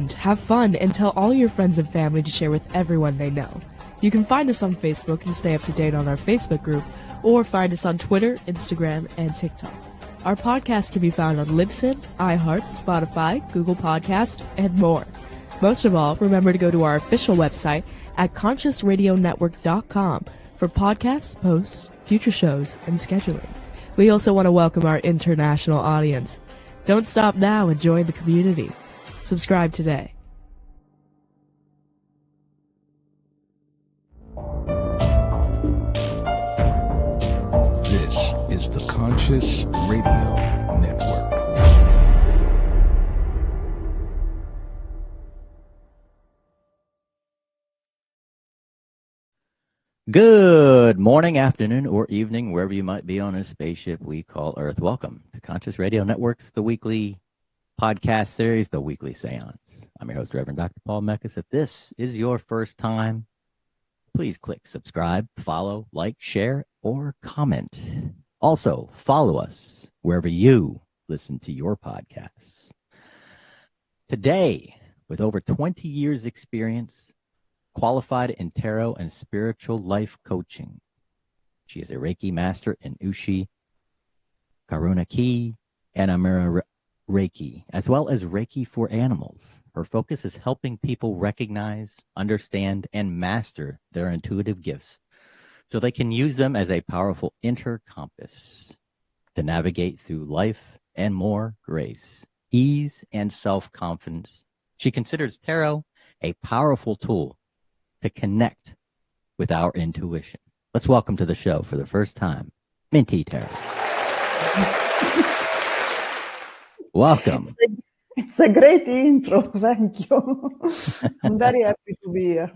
Have fun and tell all your friends and family to share with everyone they know. You can find us on Facebook and stay up to date on our Facebook group, or find us on Twitter, Instagram, and TikTok. Our podcast can be found on Libsyn, iHeart, Spotify, Google Podcast, and more. Most of all, remember to go to our official website at consciousradionetwork.com for podcasts, posts, future shows, and scheduling. We also want to welcome our international audience. Don't stop now and join the community. Subscribe today. This is the Conscious Radio Network. Good morning, afternoon, or evening, wherever you might be on a spaceship we call Earth. Welcome to Conscious Radio Network's the weekly podcast series, The Weekly Seance. I'm your host, Reverend Dr. Paul Mekas. If this is your first time, please click subscribe, follow, like, share, or comment. Also, follow us wherever you listen to your podcasts. Today, with over 20 years experience, qualified in tarot and spiritual life coaching. She is a Reiki master in Ushi, Karuna Ki, and Amira Reiki, as well as Reiki for animals. Her focus is helping people recognize, understand, and master their intuitive gifts so they can use them as a powerful inner compass to navigate through life and more grace, ease, and self-confidence. She considers tarot a powerful tool to connect with our intuition. Let's welcome to the show for the first time, Minty Tarot. Welcome. It's a great intro. Thank you. I'm very happy to be here.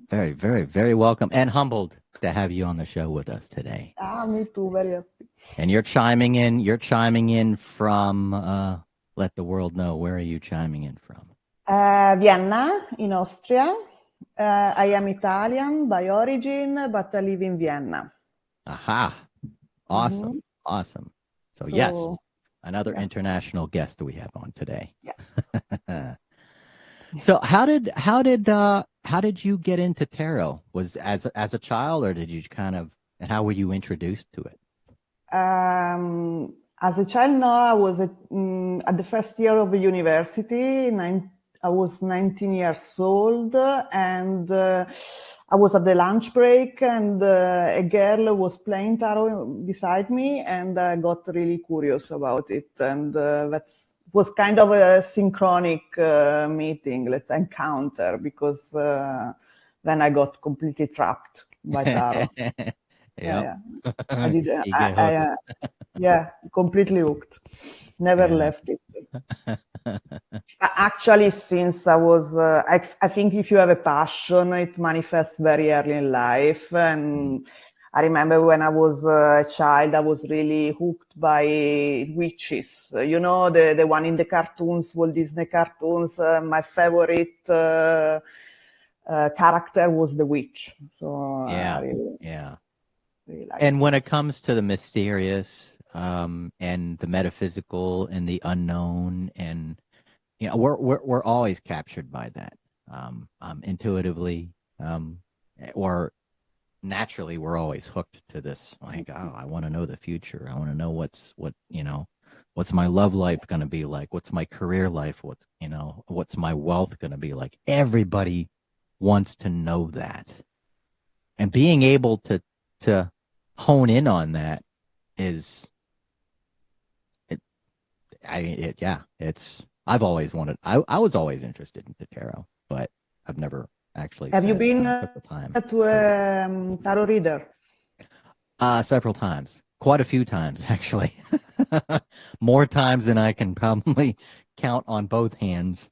Very, very, very welcome and humbled to have you on the show with us today. Me too. Very happy. And you're chiming in from, let the world know, where are you chiming in from? Vienna, in Austria. I am Italian by origin, but I live in Vienna. Aha. Awesome. Awesome. So yes, another international guest we have on today. Yes. So how did you get into tarot? Was as a child, or did you and how were you introduced to it? As a child, no, I was at the first year of university. I was 19 years old, and I was at the lunch break, and a girl was playing tarot beside me, and I got really curious about it. And that was kind of a synchronic meeting, let's encounter, because then I got completely trapped by tarot. Yeah. I did. Completely hooked. Never left it. Actually, since I was, I think if you have a passion, it manifests very early in life. And I remember when I was a child, I was really hooked by witches. You know, the one in the cartoons, Walt Disney cartoons. My favorite character was the witch. So really and when it comes to the mysterious and the metaphysical and the unknown, and we're always captured by that intuitively, or naturally. We're always hooked to this, like, oh, I want to know the future. I want to know what's my love life going to be like? What's my career life? What's my wealth going to be like? Everybody wants to know that, and being able to hone in on that is I've always wanted. I was always interested in the tarot, but I've never actually. Have you been to a tarot reader? Several times, quite a few times actually. More times than I can probably count on both hands.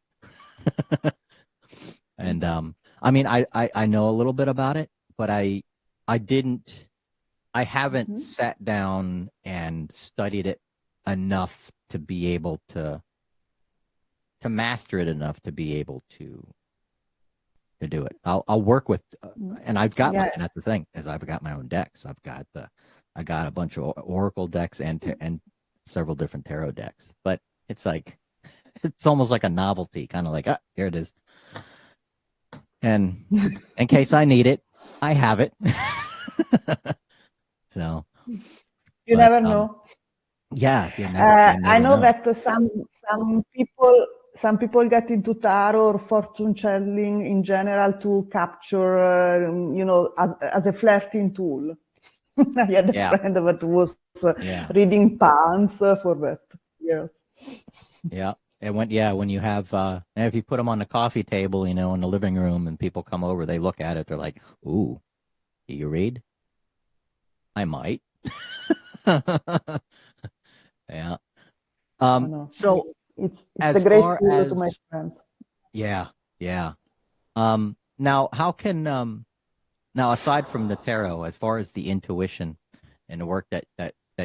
And I mean, I know a little bit about it, but I haven't sat down and studied it enough to be able to master it enough to be able to do it. I'll work with, and I've got and that's the thing, is I've got my own decks. I got a bunch of oracle decks and several different tarot decks. But it's like It's almost like a novelty, kind of like, ah, here it is. And in case I need it, I have it. So, You but never know. yeah, you I never know know. that some people get into tarot or fortune telling in general to capture, as a flirting tool. I had a Yeah, friend that was yeah, reading palms for that. Yes. yeah. And when you have, if you put them on the coffee table, in the living room, and people come over, they look at it, they're like, "Ooh, do you read? I might." Yeah. Oh, no. So It's a as great far tool to as make friends. yeah, yeah. Now how can now aside from the tarot, as far as the intuition and the work that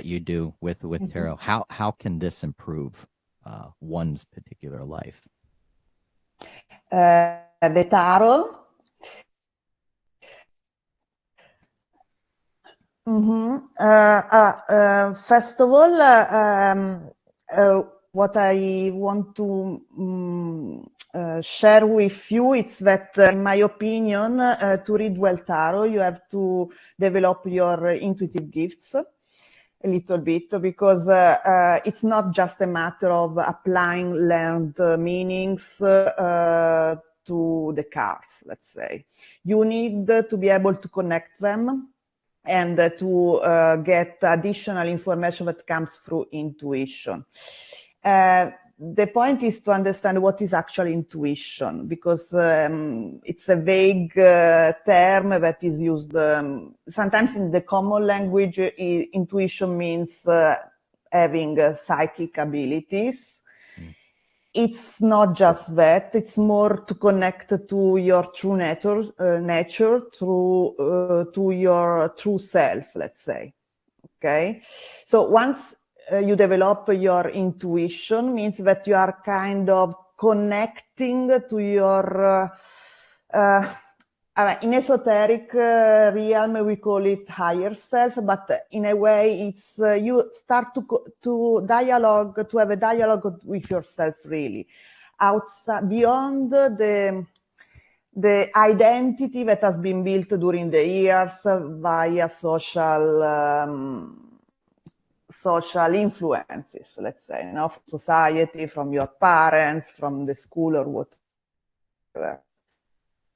you do with tarot, how can this improve one's particular life? The tarot. First of all, what I want to share with you is that, in my opinion, to read well tarot, you have to develop your intuitive gifts a little bit, because it's not just a matter of applying learned meanings to the cards, let's say. You need to be able to connect them and to get additional information that comes through intuition. The point is to understand what is actually intuition, because it's a vague term that is used sometimes in the common language. Intuition means having psychic abilities. It's not just that, it's more to connect to your true nature, to your true self, let's say. Okay? So once you develop your intuition, means that you are kind of connecting to your in esoteric realm, we call it higher self, but in a way, it's you start to dialogue, to have a dialogue with yourself, really, outside, beyond the identity that has been built during the years via social influences, let's say, from society, from your parents, from the school, or whatever.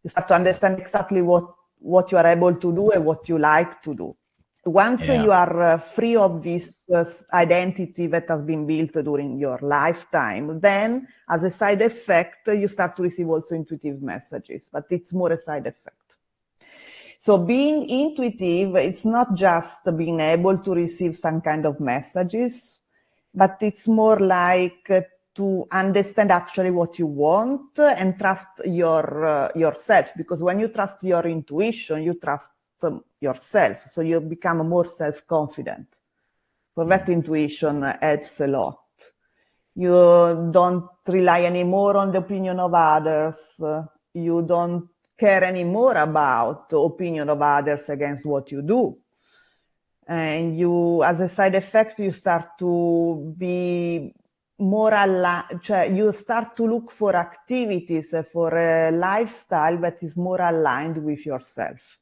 You start to understand exactly what you are able to do and what you like to do. Once you are free of this identity that has been built during your lifetime, then as a side effect, you start to receive also intuitive messages, but it's more a side effect. So being intuitive, it's not just being able to receive some kind of messages, but it's more like to understand actually what you want and trust yourself. Because when you trust your intuition, you trust yourself. So you become more self-confident. For that, intuition helps a lot. You don't rely anymore on the opinion of others. You don't care anymore about the opinion of others against what you do. And you, as a side effect, you start to be more aligned, you start to look for activities, for a lifestyle that is more aligned with yourself.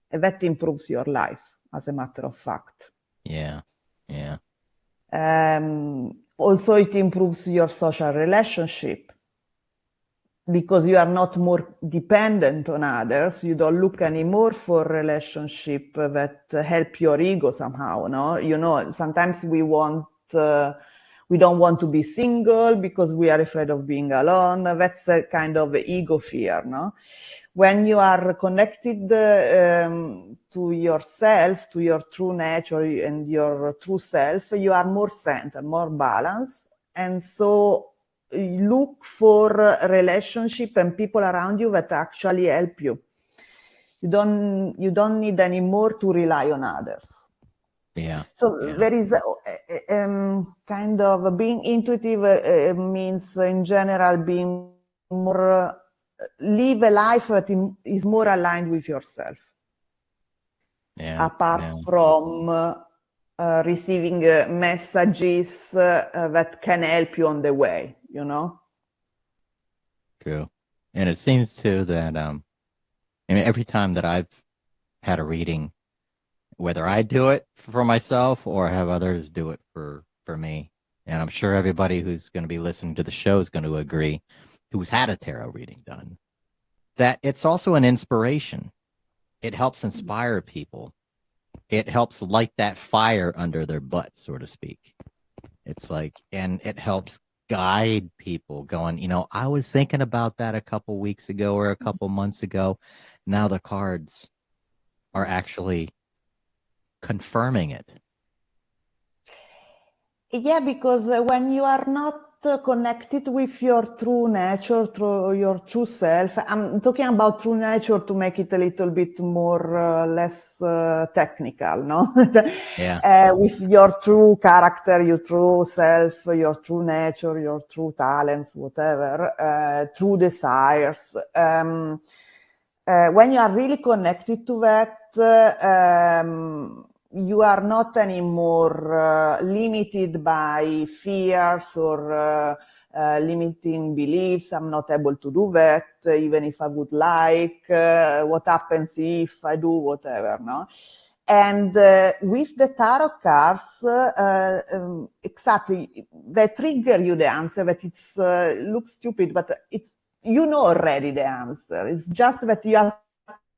And that improves your life, as a matter of fact. Yeah. Also, it improves your social relationship, because you are not more dependent on others. You don't look anymore for relationship that help your ego somehow, no? Sometimes we don't want to be single because we are afraid of being alone. That's a kind of ego fear, no? When you are connected to yourself, to your true nature and your true self, you are more centered, more balanced. And so look for relationship and people around you that actually help you. You don't need anymore to rely on others. Yeah. So there is kind of being intuitive means in general being more, live a life that is more aligned with yourself. Apart from receiving messages that can help you on the way. you know? True. And it seems too that I mean, every time that I've had a reading, whether I do it for myself or have others do it for me, and I'm sure everybody who's going to be listening to the show is going to agree, who's had a tarot reading done, that it's also an inspiration. It helps inspire people. It helps light that fire under their butt, so to speak. It's like, and it helps guide people going, you know, I was thinking about that a couple weeks ago or a couple months ago. Now the cards are actually confirming it. Yeah, because when you are not connected with your true nature, through your true self, I'm talking about true nature to make it a little bit more less technical, no? Yeah. With your true character, your true self, your true nature, your true talents, whatever, true desires. When you are really connected to that, you are not anymore limited by fears or limiting beliefs. I'm not able to do that, even if I would like. What happens if I do whatever, no? And with the tarot cards, exactly, they trigger you the answer, but it's looks stupid, but it's, you know already the answer. It's just that you are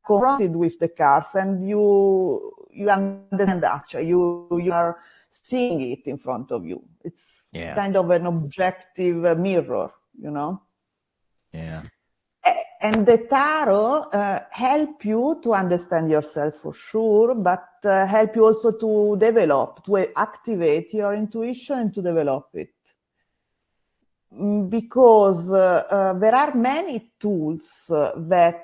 confronted with the cards and you understand actually, you are seeing it in front of you. It's kind of an objective mirror, you know? Yeah. And the tarot help you to understand yourself for sure, but help you also to develop, to activate your intuition and to develop it. Because there are many tools that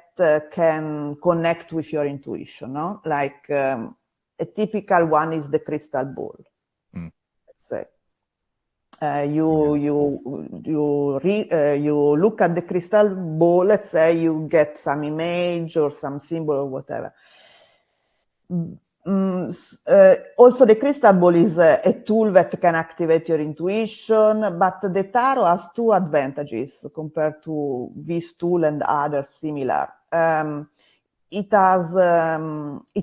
can connect with your intuition, no? Like a typical one is the crystal ball. Let's say. You look at the crystal ball, let's say you get some image or some symbol or whatever. Also, the crystal ball is a tool that can activate your intuition, but the tarot has two advantages compared to this tool and others similar. It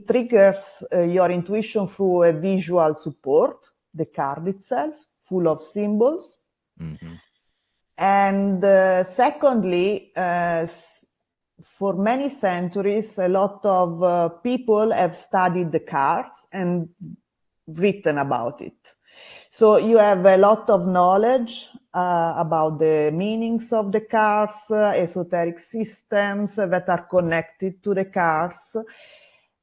triggers your intuition through a visual support, the card itself, full of symbols. Mm-hmm. And secondly, for many centuries, a lot of people have studied the cards and written about it. So you have a lot of knowledge about the meanings of the cards, esoteric systems that are connected to the cards.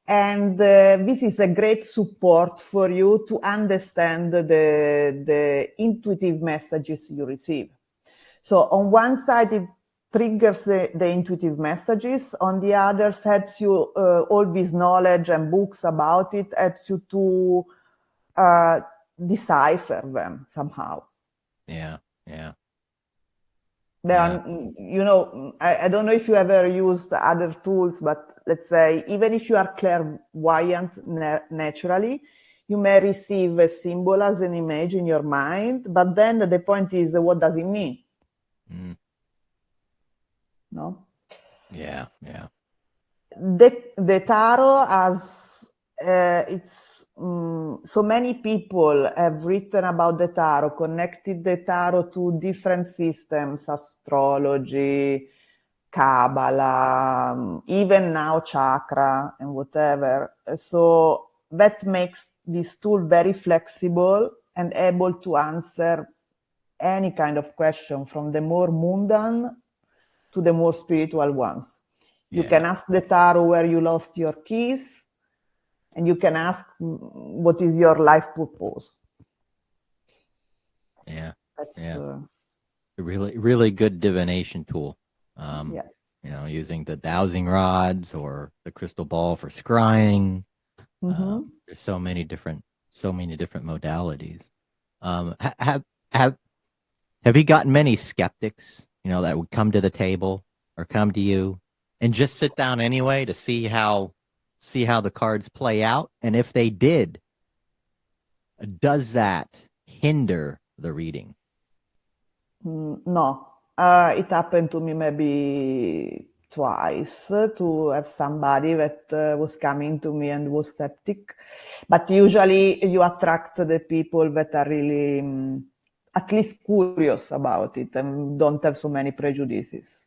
And this is a great support for you to understand the intuitive messages you receive. So on one side, it triggers the intuitive messages. On the others, helps you, all this knowledge and books about it, helps you to decipher them somehow. Yeah. There are, you know, I don't know if you ever used other tools, but let's say, even if you are clairvoyant naturally, you may receive a symbol as an image in your mind, but then the point is, what does it mean? No? Yeah. The tarot has, so many people have written about the tarot, connected the tarot to different systems, astrology, Kabbalah, even now chakra and whatever. So that makes this tool very flexible and able to answer any kind of question, from the more mundane to the more spiritual ones. You can ask the tarot where you lost your keys, and you can ask what is your life purpose. That's a really good divination tool. You know, using the dowsing rods or the crystal ball for scrying. There's so many different modalities. Have you gotten many skeptics, you know, that would come to the table or come to you and just sit down anyway to see how the cards play out? And if they did, does that hinder the reading? No, it happened to me maybe twice to have somebody that was coming to me and was skeptic. But usually you attract the people that are really at least curious about it and don't have so many prejudices.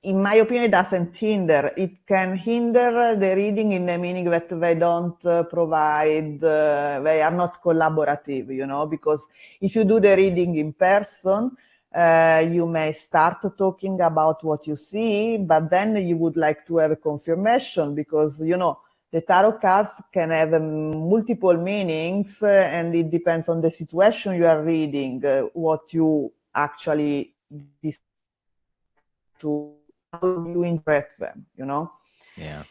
In my opinion, it doesn't hinder. It can hinder the reading in the meaning that they don't provide, they are not collaborative, you know, because if you do the reading in person, you may start talking about what you see, but then you would like to have a confirmation because, you know, the tarot cards can have multiple meanings and it depends on the situation you are reading, what you actually to how you interpret them, you know? Yeah.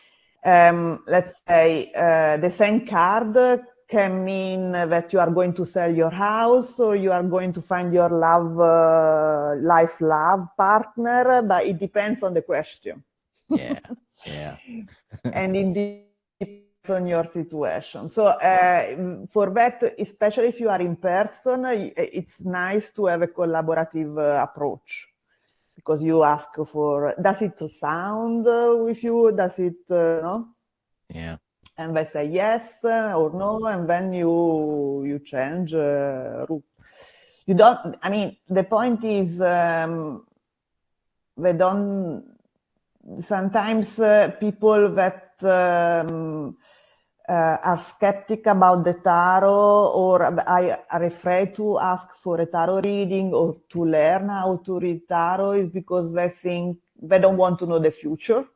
Let's say the same card can mean that you are going to sell your house or you are going to find your life love partner, but it depends on the question. Yeah. Yeah. And it depends on your situation. So for that, especially if you are in person, it's nice to have a collaborative approach. Because you ask for, does it sound with you? Does it, no? Yeah. And they say yes or no, and then you change route. You don't, I mean, the point is they don't, sometimes people that are skeptic about the tarot or are afraid to ask for a tarot reading or to learn how to read tarot is because they think they don't want to know the future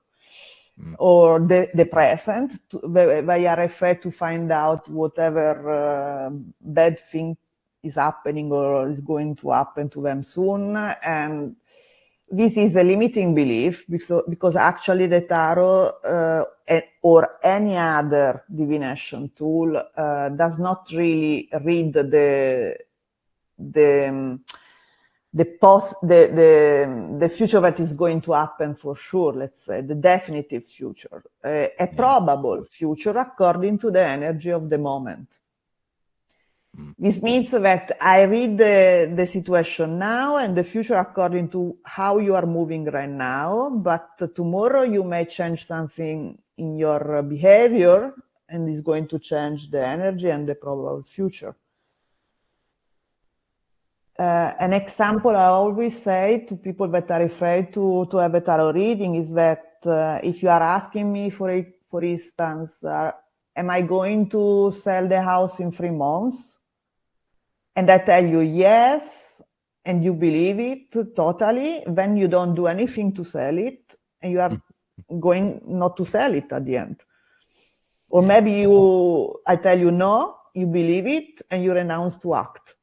or the present. They are afraid to find out whatever bad thing is happening or is going to happen to them soon. And this is a limiting belief because actually the tarot or any other divination tool does not really read the future that is going to happen for sure, let's say, the definitive future, a probable future according to the energy of the moment. This means that I read the situation now and the future according to how you are moving right now, but tomorrow you may change something in your behavior and is going to change the energy and the probable future. An example I always say to people that are afraid to have a tarot reading is that if you are asking me, for instance, am I going to sell the house in 3 months? And I tell you yes, and you believe it totally, then you don't do anything to sell it, and you are going not to sell it at the end. Or maybe I tell you no, you believe it, and you renounce to act,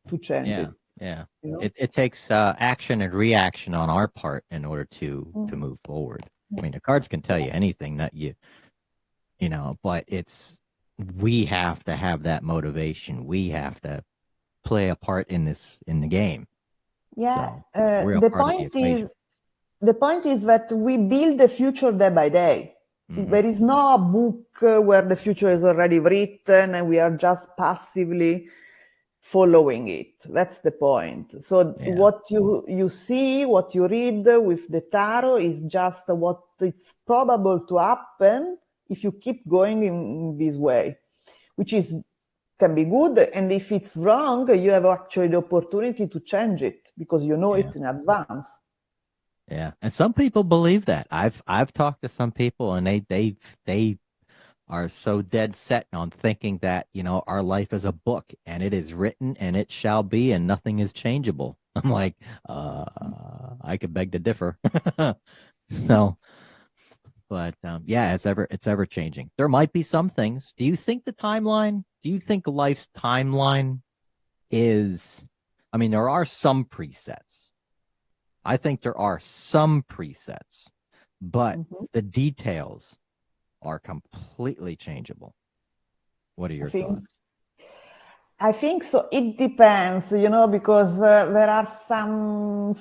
to change it. Yeah. You know? It takes action and reaction on our part in order to move forward. I mean, the cards can tell you anything that you know, but we have to have that motivation. We have to play a part in the game. Yeah. So The point is that we build the future day by day. There is no book where the future is already written and we are just passively following it. That's the point. So what you see, what you read with the tarot is just what is probable to happen if you keep going in this way, which can be good. And if it's wrong, you have actually the opportunity to change it because you know it in advance. Yeah, and some people believe that. I've talked to some people, and they are so dead set on thinking that, you know, our life is a book and it is written and it shall be and nothing is changeable. I'm like, I could beg to differ. So, but yeah, it's ever changing. There might be some things. Do you think life's timeline is, I mean, there are some presets. I think there are some presets, but the details are completely changeable. What are your thoughts? I think so. It depends, you know, because there are some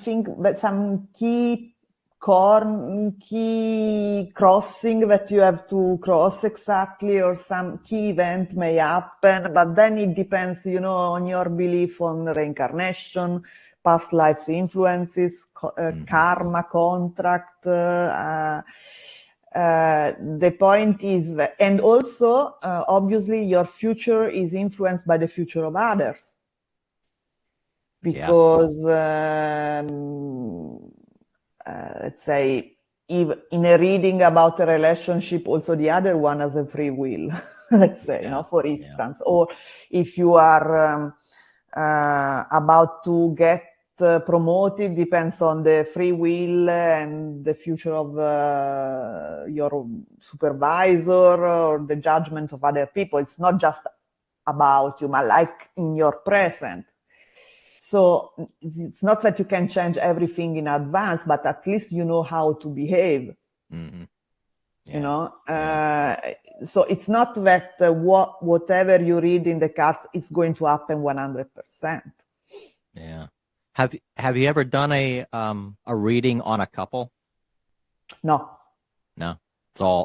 key key crossing that you have to cross exactly, or some key event may happen, but then it depends, on your belief on reincarnation, past lives influences, karma, contract. The point is that, and also, obviously, your future is influenced by the future of others. Because, let's say, if in a reading about a relationship, also the other one has a free will, let's say, for instance. Or if you are about to get promoted, depends on the free will and the future of your supervisor or the judgment of other people. It's not just about you, but like in your present. So it's not that you can change everything in advance, but at least you know how to behave. So it's not that whatever you read in the cards is going to happen 100%. Yeah. Have you ever done a reading on a couple? No.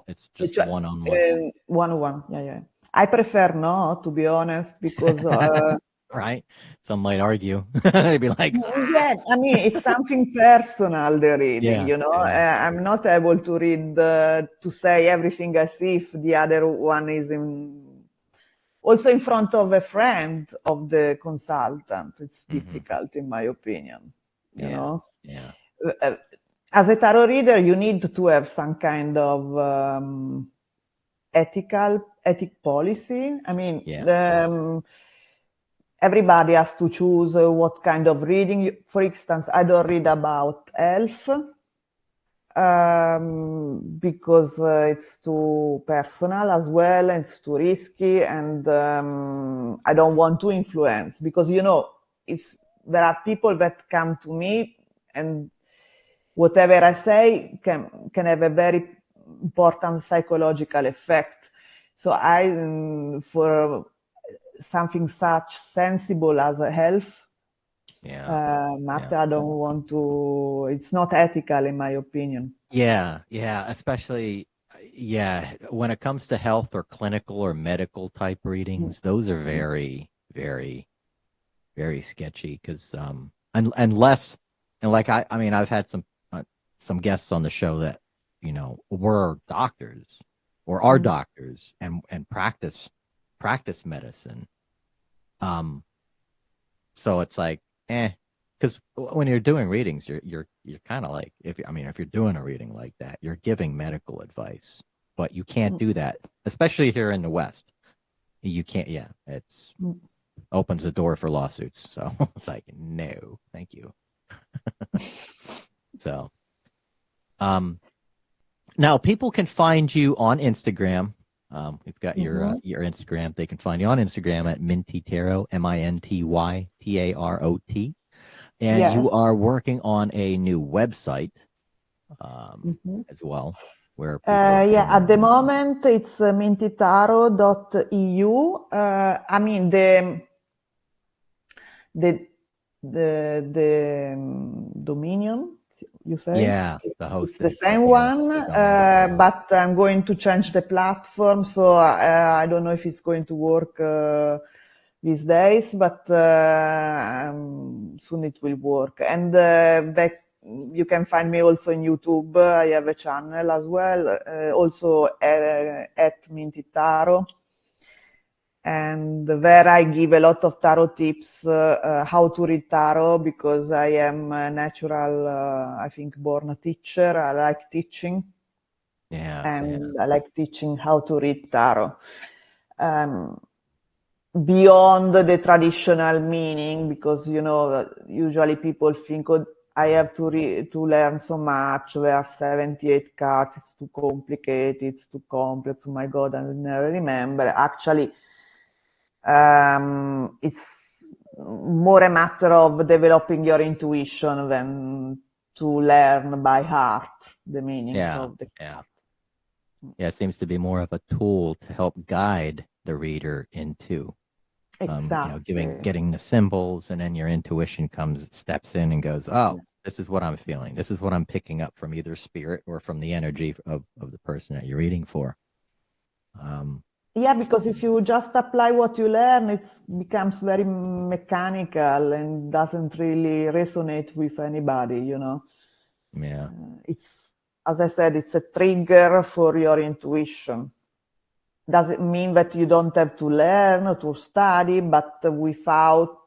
It's just one-on-one. One-on-one. Yeah. I prefer not, to be honest, because right? Some might argue. They'd be like, yeah, I mean, it's something personal, the reading, I'm not able to read, to say everything I see if the other one is also in front of a friend of the consultant. It's difficult, in my opinion, you know? Yeah. As a tarot reader, you need to have some kind of ethic policy. I mean, everybody has to choose what kind of reading. For instance, I don't read about health because it's too personal as well, and it's too risky, and I don't want to influence, because if there are people that come to me and whatever I say can have a very important psychological effect. So for something such sensible as a health matter, I don't want to. It's not ethical, in my opinion. Yeah, especially when it comes to health or clinical or medical type readings, those are very, very, very sketchy, because unless, and like I mean, I've had some guests on the show that were doctors or are doctors and practice medicine. So it's like, because when you're doing readings, you're kind of like, if you're doing a reading like that, you're giving medical advice, but you can't do that, especially here in the West. You can't. Yeah, it's opens the door for lawsuits. So it's like, no, thank you. So, now people can find you on Instagram. We've got your Instagram. They can find you on Instagram at Minty Tarot, MINTY TAROT. And you are working on a new website as well. Where at the moment it's mintytarot.eu. I mean the dominion, you say? Yeah, the host. It's the same one, but I'm going to change the platform, so I don't know if it's going to work these days, but soon it will work. And you can find me also in YouTube. I have a channel as well, also at Minty Tarot. And there I give a lot of tarot tips, how to read tarot, because I am a natural, I think, born teacher. I like teaching. I like teaching how to read tarot. Beyond the traditional meaning, because, usually people think, I have to learn so much. There are 78 cards. It's too complicated. It's too complex. Oh my God, I never remember. Actually, it's more a matter of developing your intuition than to learn by heart the meanings of the card. Yeah, it seems to be more of a tool to help guide the reader into getting the symbols, and then your intuition steps in and goes, oh, This is what I'm feeling. This is what I'm picking up from either spirit or from the energy of the person that you're reading for. Yeah, because if you just apply what you learn, it becomes very mechanical and doesn't really resonate with anybody, you know. Yeah. It's, as I said, it's a trigger for your intuition. Doesn't mean that you don't have to learn or to study, but without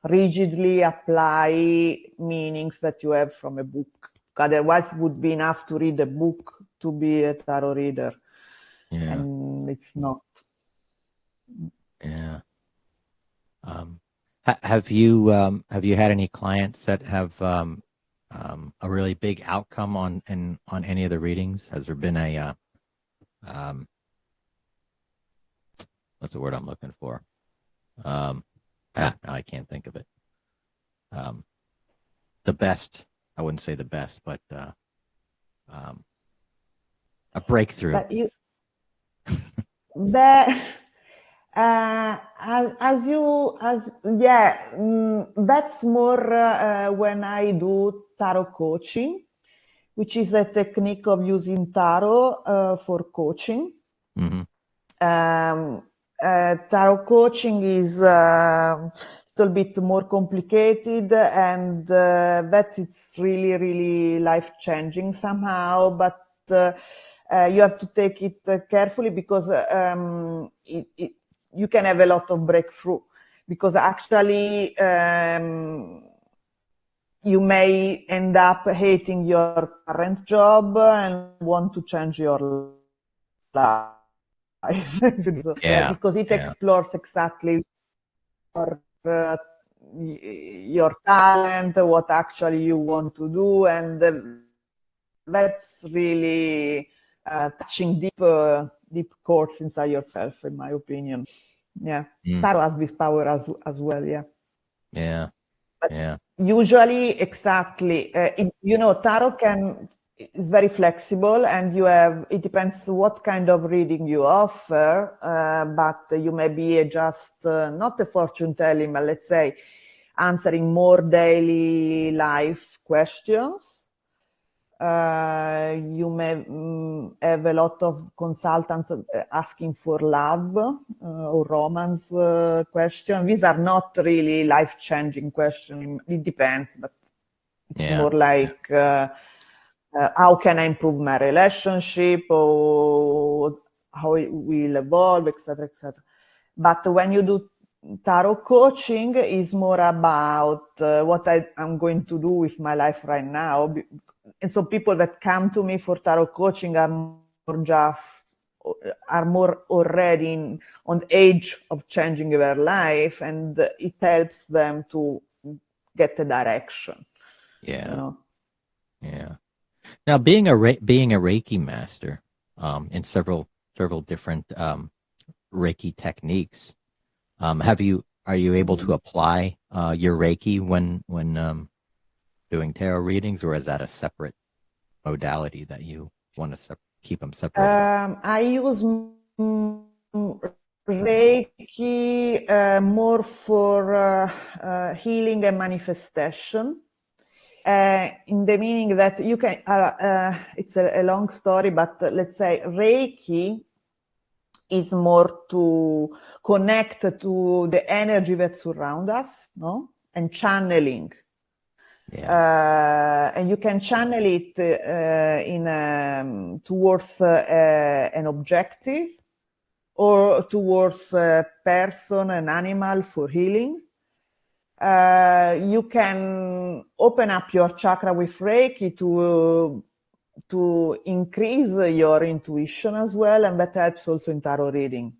rigidly apply meanings that you have from a book. Otherwise, it would be enough to read a book to be a tarot reader. Yeah. And it's not. Yeah. Have you had any clients that have a really big outcome on any of the readings? Has there been a what's the word I'm looking for? I can't think of it. The best, I wouldn't say the best, but a breakthrough. But you, that's more when I do tarot coaching, which is a technique of using tarot for coaching. Mm-hmm. Tarot coaching is a little bit more complicated, and that it's really, really life-changing somehow, but you have to take it carefully because you can have a lot of breakthrough, because actually you may end up hating your current job and want to change your life. Because it explores exactly your talent, what actually you want to do, and that's really touching deep chords inside yourself, in my opinion. Yeah, tarot has this power as well. Yeah. But usually, exactly. Tarot is very flexible, and it depends what kind of reading you offer, but you may be just not a fortune telling, but let's say answering more daily life questions. You may have a lot of consultants asking for love or romance questions. These are not really life-changing questions. It depends, but it's more like how can I improve my relationship, or how it will evolve, etc., etc. But when you do tarot coaching, is more about what I'm going to do with my life right now. And so people that come to me for tarot coaching are more already on the edge of changing their life, and it helps them to get a direction. Yeah. Now, being a Reiki master in several different Reiki techniques, are you able to apply your Reiki when doing tarot readings, or is that a separate modality that you want to keep them separate? I use Reiki more for healing and manifestation. In the meaning that you can, it's a long story, but let's say Reiki is more to connect to the energy that surrounds us, no? And channeling. And you can channel it towards an objective, or towards a person, an animal for healing. You can open up your chakra with Reiki to increase your intuition as well, and that helps also in tarot reading.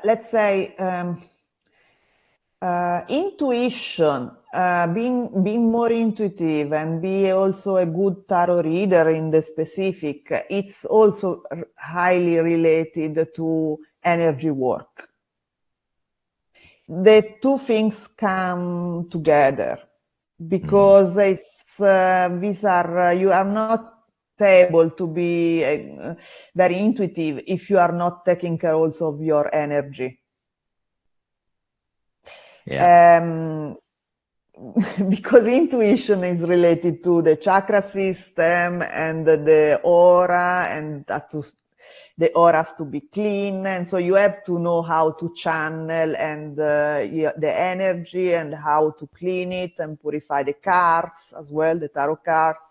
Let's say intuition, being more intuitive and be also a good tarot reader in the specific, it's also highly related to energy work. The two things come together because you are not able to be very intuitive if you are not taking care also of your energy. Because intuition is related to the chakra system and the aura, and the auras to be clean, and so you have to know how to channel and the energy and how to clean it and purify the cards as well, the tarot cards.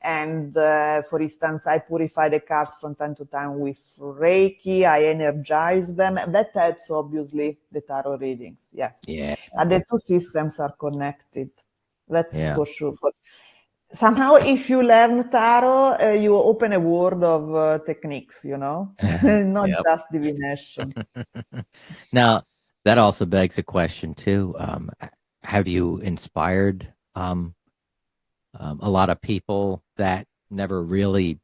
And for instance, I purify the cards from time to time with Reiki. I energize them. That helps, obviously, the tarot readings. Yes. Yeah. And the two systems are connected. That's Yeah. for sure. Somehow, if you learn tarot, you open a world of techniques, not Yep. just divination. Now, that also begs a question too. Have you inspired a lot of people that never really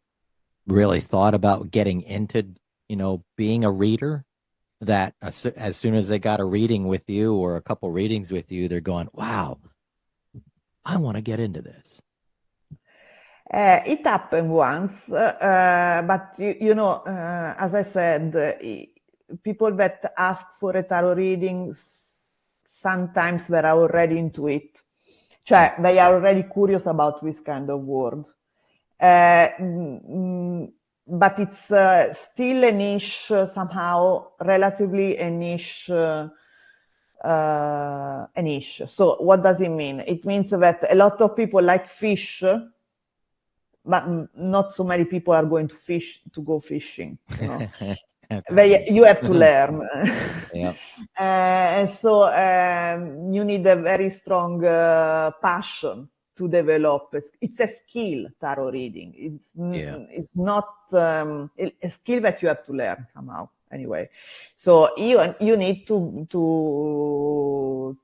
thought about getting into, being a reader? That as soon as they got a reading with you or a couple readings with you, they're going, "Wow, I want to get into this." It happened once, but as I said, people that ask for a tarot reading sometimes they are already into it. Cioè, they are already curious about this kind of world. But it's still a niche, somehow, relatively a niche. So what does it mean? It means that a lot of people like fish, but not so many people are going to go fishing. You have to learn. Yeah. And so you need a very strong passion to develop. It's a skill, tarot reading. It's not a skill that you have to learn somehow. Anyway, so you need to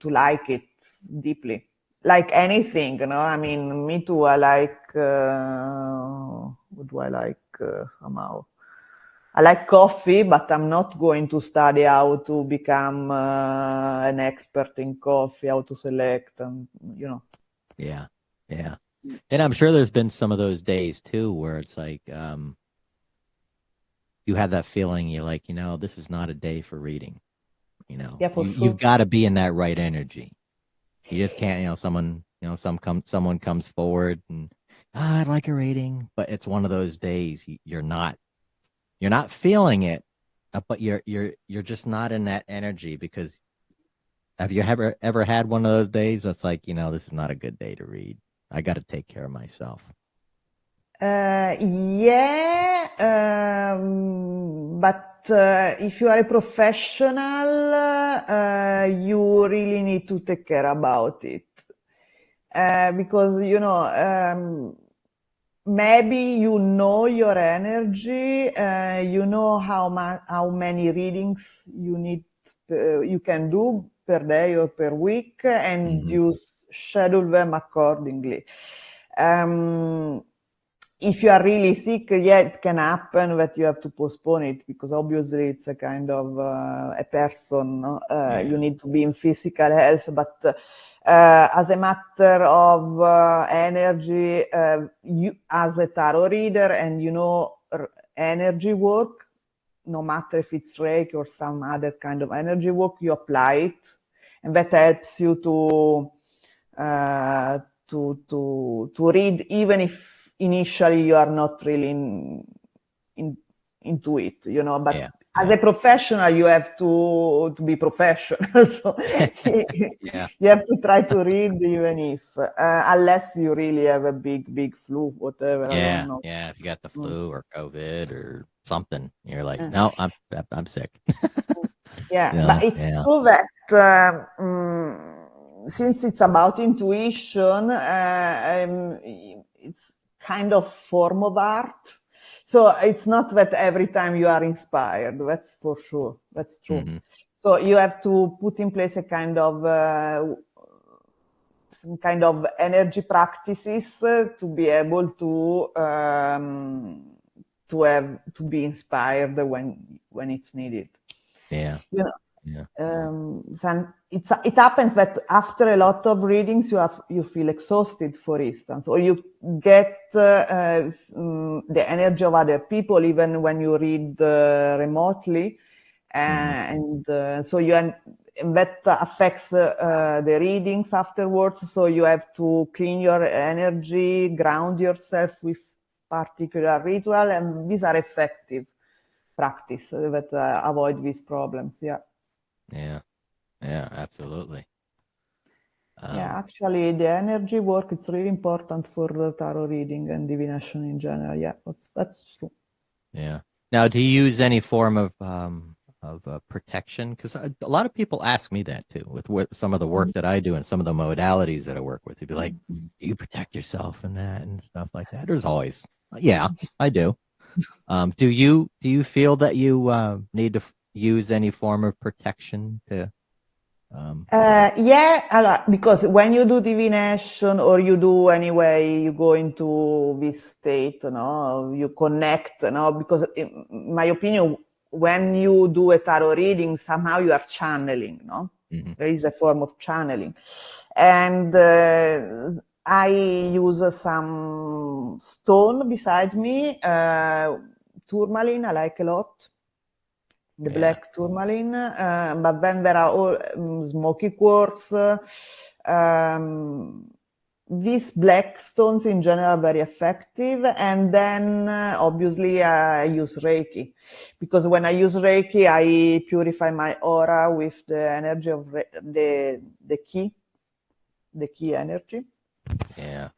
like it deeply, like anything. I mean, me too. I like. What do I like? Somehow. I like coffee, but I'm not going to study how to become an expert in coffee, how to select, and Yeah. And I'm sure there's been some of those days too where it's like you have that feeling, you're like, this is not a day for reading. Yeah, for sure. You've got to be in that right energy. You just can't, someone comes forward and I'd like a reading, but it's one of those days you're not feeling it, but you're just not in that energy. Because have you ever had one of those days that's like, this is not a good day to read. I got to take care of myself. Yeah, but if you are a professional, you really need to take care about it. Because, maybe your energy, how many readings you can do per day or per week, and you schedule them accordingly. If you are really sick, it can happen that you have to postpone it, because obviously it's a kind of a person. You need to be in physical health, but as a matter of energy, you as a tarot reader, and energy work, no matter if it's Reiki or some other kind of energy work, you apply it, and that helps you to read, even if initially you are not really into it, but as a professional, you have to be professional. So you have to try to read, even if, unless you really have a big flu, whatever. I don't know. Yeah. If you got the flu or COVID or something, you're like, no, I'm sick. Yeah, but it's true that since it's about intuition, it's kind of form of art. So it's not that every time you are inspired. That's for sure. That's true. Mm-hmm. So you have to put in place some kind of energy practices to be able to be inspired when it's needed. Yeah. It happens that after a lot of readings, you feel exhausted, for instance, or you get the energy of other people, even when you read remotely, and so that affects the readings afterwards. So you have to clean your energy, ground yourself with particular ritual, and these are effective practice that avoid these problems. Yeah. Yeah. Yeah, absolutely. Yeah, actually, the energy work, it's really important for tarot reading and divination in general. Yeah, that's true. Yeah. Now, do you use any form of protection? Because a lot of people ask me that too, with some of the work that I do and some of the modalities that I work with. They'd be like, "Do you protect yourself and that and stuff like that?" There's always, yeah, I do. Do you feel that you need to use any form of protection to? Yeah, because when you do divination or you do anyway, you go into this state, you connect, because in my opinion, when you do a tarot reading, somehow you are channeling, no? Mm-hmm. There is a form of channeling. And I use some stone beside me, tourmaline, I like a lot. The black tourmaline, but then there are all smoky quartz. These black stones in general are very effective. And then obviously I use Reiki, because when I use Reiki, I purify my aura with the energy of the key energy. Yeah.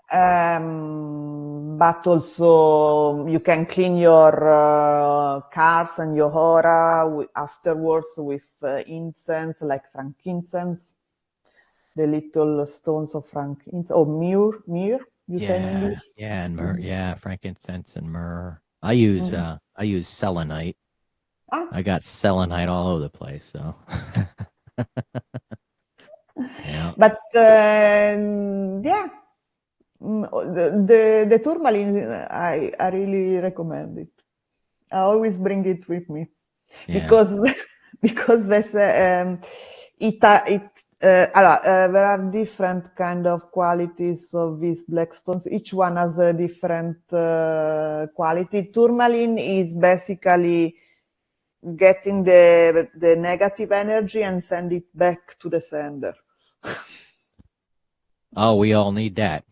But also you can clean your cards and your aura afterwards with incense, like frankincense, the little stones of frankincense, or myrrh, you say in English? Yeah, and myrrh, frankincense and myrrh. I use selenite. Ah. I got selenite all over the place, so. Yeah. But yeah, the tourmaline, I really recommend it. I always bring it with me, because there's there are different kind of qualities of these black stones. Each one has a different quality. Tourmaline is basically getting the negative energy and send it back to the sender. Oh, we all need that.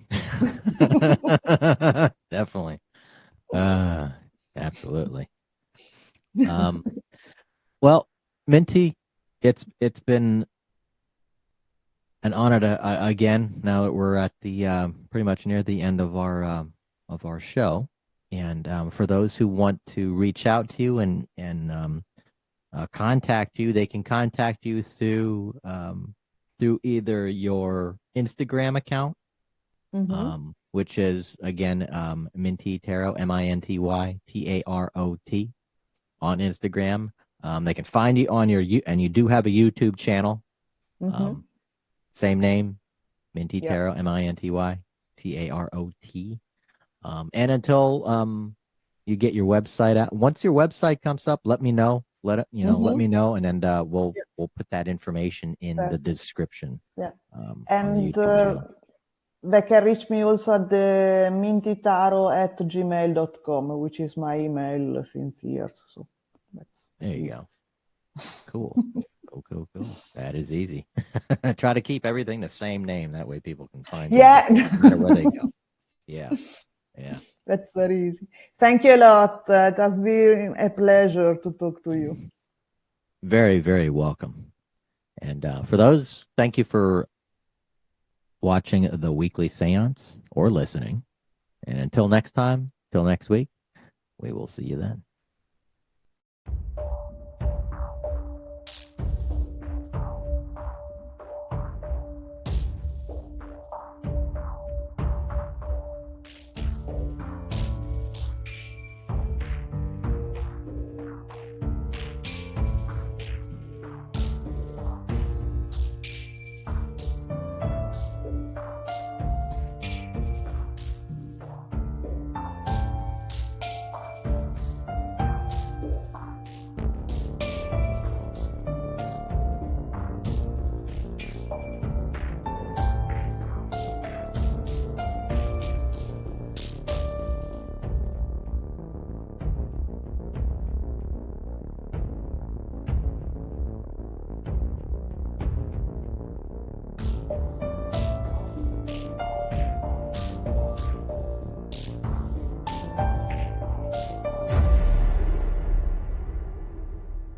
Definitely. Absolutely. Well, Minty, it's been an honor to again. Now that we're at the pretty much near the end of our show, and for those who want to reach out to you and contact you, they can contact you through either your Instagram account, which is again Minty Tarot, Minty Tarot on Instagram. They can find you on and you do have a YouTube channel. Same name, Minty Tarot, Minty Tarot. And until you get your website out, once your website comes up, let me know. Let me know, and then we'll put that information in the description. Yeah, and they can reach me also at the mintytaro@gmail.com, which is my email since years. So there you go. Cool. Cool. That is easy. Try to keep everything the same name. That way people can find it no matter where they go. Yeah. That's very easy. Thank you a lot. It has been a pleasure to talk to you. Very, very welcome. And for those, thank you for watching the weekly seance or listening. And until next time, till next week, we will see you then.